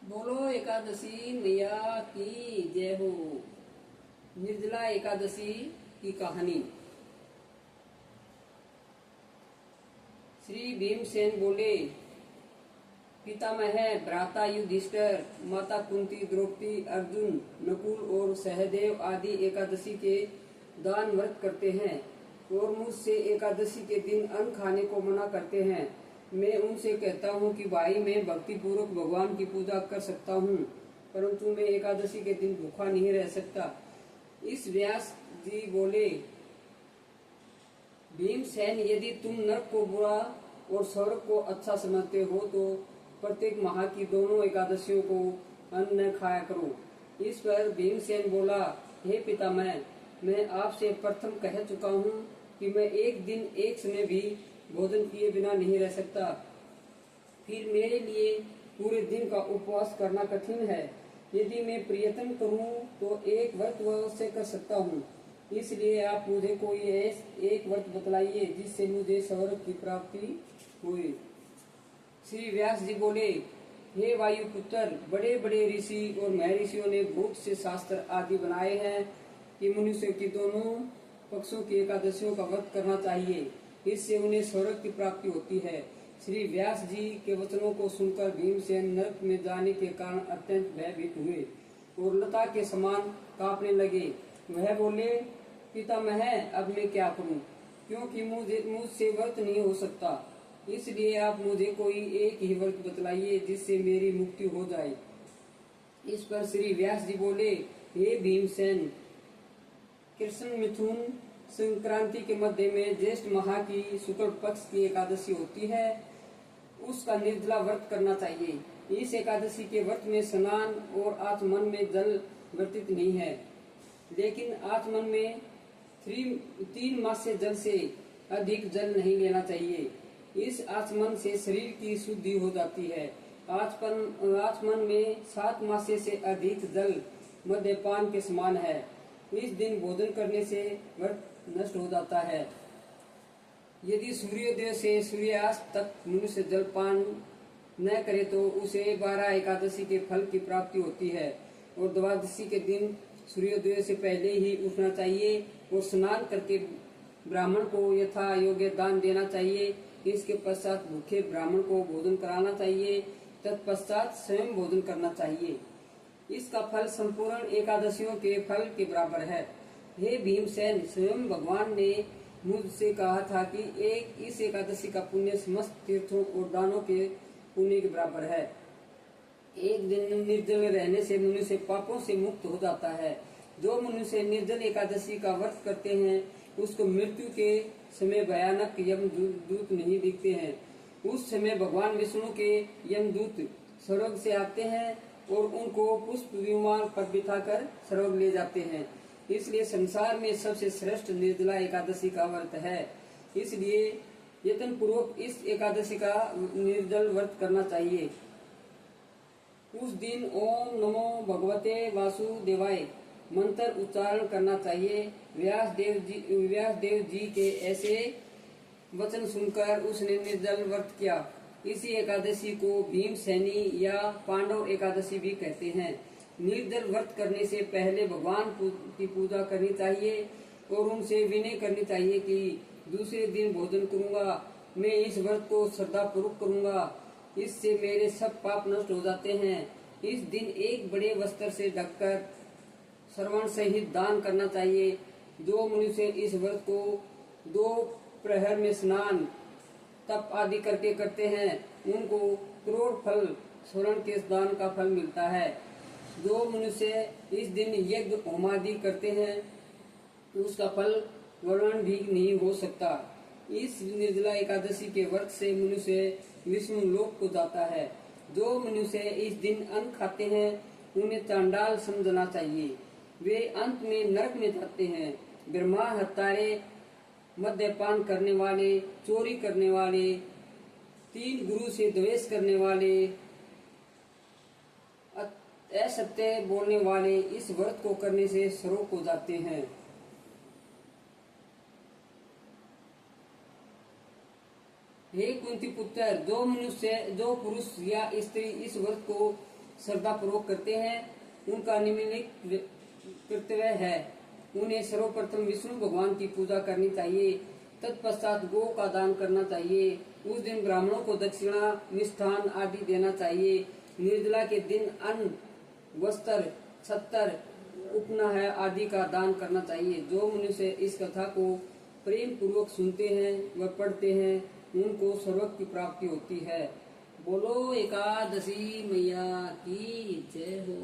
बोलो एकादशी मैया की जय हो। निर्जला एकादशी की कहानी। श्री भीमसेन बोले, पितामह भ्राता युधिष्ठिर, माता कुंती, द्रौपदी, अर्जुन, नकुल और सहदेव आदि एकादशी के दान व्रत करते हैं और मुझसे एकादशी के दिन अन्न खाने को मना करते हैं। मैं उनसे कहता हूँ कि भाई, मैं भक्ति पूर्वक भगवान की पूजा कर सकता हूँ, परंतु मैं एकादशी के दिन भूखा नहीं रह सकता। इस व्यास जी बोले, भीमसेन, यदि तुम नरक को बुरा और स्वर्ग को अच्छा समझते हो तो प्रत्येक माह की दोनों एकादशियों को अन्न न खाया करो। इस पर भीमसेन बोला, हे पितामह, मैं आपसे प्रथम कह चुका हूँ कि मैं एक दिन एक समय भी भोजन किए बिना नहीं रह सकता। फिर मेरे लिए पूरे दिन का उपवास करना कठिन है। यदि मैं प्रयत्न करूँ तो एक व्रत अवश्य कर सकता हूँ। इसलिए आप मुझे कोई एक व्रत बतलाइए जिससे मुझे स्वर्ग की प्राप्ति हुई। श्री व्यास जी बोले, हे वायुपुत्र, बड़े बड़े ऋषि और महर्षियों ने बहुत से शास्त्र आदि बनाए हैं कि मनुष्य की दोनों पक्षों की एकादशियों का व्रत करना चाहिए, इससे उन्हें स्वर्ग की प्राप्ति होती है। श्री व्यास जी के वचनों को सुनकर भीमसेन नरक में जाने के कारण अत्यंत भयभीत हुए और लता के समान कांपने लगे। वह बोले, पितामह, अब मैं क्या करूं, क्योंकि मुझसे व्रत नहीं हो सकता। इसलिए आप मुझे कोई एक ही व्रत बतलाइए जिससे मेरी मुक्ति हो जाए। इस पर श्री व्यास जी बोले, हे भीमसेन, कृष्ण मिथुन संक्रांति के मध्य में ज्येष्ठ माह की शुक्ल पक्ष की एकादशी होती है, उसका निर्जला व्रत करना चाहिए। इस एकादशी के व्रत में स्नान और आचमन में जल वर्तित नहीं है, लेकिन आचमन में 3 मास से जल से अधिक जल नहीं लेना चाहिए। इस आचमन से शरीर की शुद्धि हो जाती है। आचमन में 7 मास से अधिक जल मद्यपान के समान है। इस दिन भोजन करने से व्रत नष्ट हो जाता है। यदि सूर्योदय से सूर्यास्त तक मनुष्य जलपान न करे तो उसे 12 एकादशी के फल की प्राप्ति होती है और द्वादशी के दिन सूर्योदय से पहले ही उठना चाहिए और स्नान करके ब्राह्मण को यथा योग्य दान देना चाहिए। इसके पश्चात भूखे ब्राह्मण को भोजन कराना चाहिए, तत्पश्चात स्वयं भोजन करना चाहिए। इसका फल संपूर्ण एकादशियों के फल के बराबर है। हे भीमसेन, स्वयं भगवान ने मुझसे कहा था कि इस एकादशी का पुण्य समस्त तीर्थों और दानों के पुण्य के बराबर है। एक दिन निर्जल रहने से मनुष्य पापों से मुक्त हो जाता है। जो मनुष्य निर्जल एकादशी का व्रत करते हैं उसको मृत्यु के समय भयानक यमदूत नहीं दिखते हैं। उस समय भगवान विष्णु के यमदूत स्वर्ग से आते हैं और उनको पुष्प विमान पर बिठाकर स्वर्ग ले जाते हैं। इसलिए संसार में सबसे श्रेष्ठ निर्जला एकादशी का व्रत है। इसलिए यत्न पूर्वक इस एकादशी का निर्जल व्रत करना चाहिए। उस दिन ओम नमो भगवते वासुदेवाय मंत्र उच्चारण करना चाहिए। व्यास देव जी के ऐसे वचन सुनकर उसने निर्जल व्रत किया। इसी एकादशी को भीमसेनी या पांडव एकादशी भी कहते हैं। निर्जल व्रत करने से पहले भगवान की पूजा करनी चाहिए और उनसे विनय करनी चाहिए कि दूसरे दिन भोजन करूंगा, मैं इस व्रत को श्रद्धा पूर्वक करूंगा, इससे मेरे सब पाप नष्ट हो जाते हैं। इस दिन एक बड़े वस्त्र से ढककर श्रवण सहित दान करना चाहिए। जो मनुष्य इस व्रत को 2 प्रहर में स्नान तप आदि करके करते हैं उनको करोड़ फल स्वर्ण के दान का फल मिलता है। जो मनुष्य इस दिन यज्ञ होमादि करते हैं उसका फल वर्णन भी नहीं हो सकता। इस निर्जला एकादशी के व्रत से मनुष्य विष्णु लोक को जाता है। जो मनुष्य इस दिन अन्न खाते हैं उन्हें चांडाल समझना चाहिए। वे अंत में नरक में जाते हैं। ब्रह्मा हत्यारे, मद्यपान करने वाले, चोरी करने वाले, 3 गुरु से द्वेष करने वाले, असत्य बोलने वाले इस व्रत को करने से स्वर्ग हो जाते हैं। हे कुंती पुत्र, जो पुरुष या स्त्री इस व्रत को श्रद्धा पूर्वक करते हैं उनका निम्नलिखित कर्तव्य है। उन्हें सर्वप्रथम विष्णु भगवान की पूजा करनी चाहिए, तत्पश्चात गौ का दान करना चाहिए। उस दिन ब्राह्मणों को दक्षिणा, मिष्ठान आदि देना चाहिए। निर्जला के दिन अन्न, वस्त्र, छत्र, उपनयन आदि का दान करना चाहिए। जो मनुष्य इस कथा को प्रेम पूर्वक सुनते हैं व पढ़ते हैं उनको स्वर्ग की प्राप्ति होती है। बोलो एकादशी मैया की जय हो।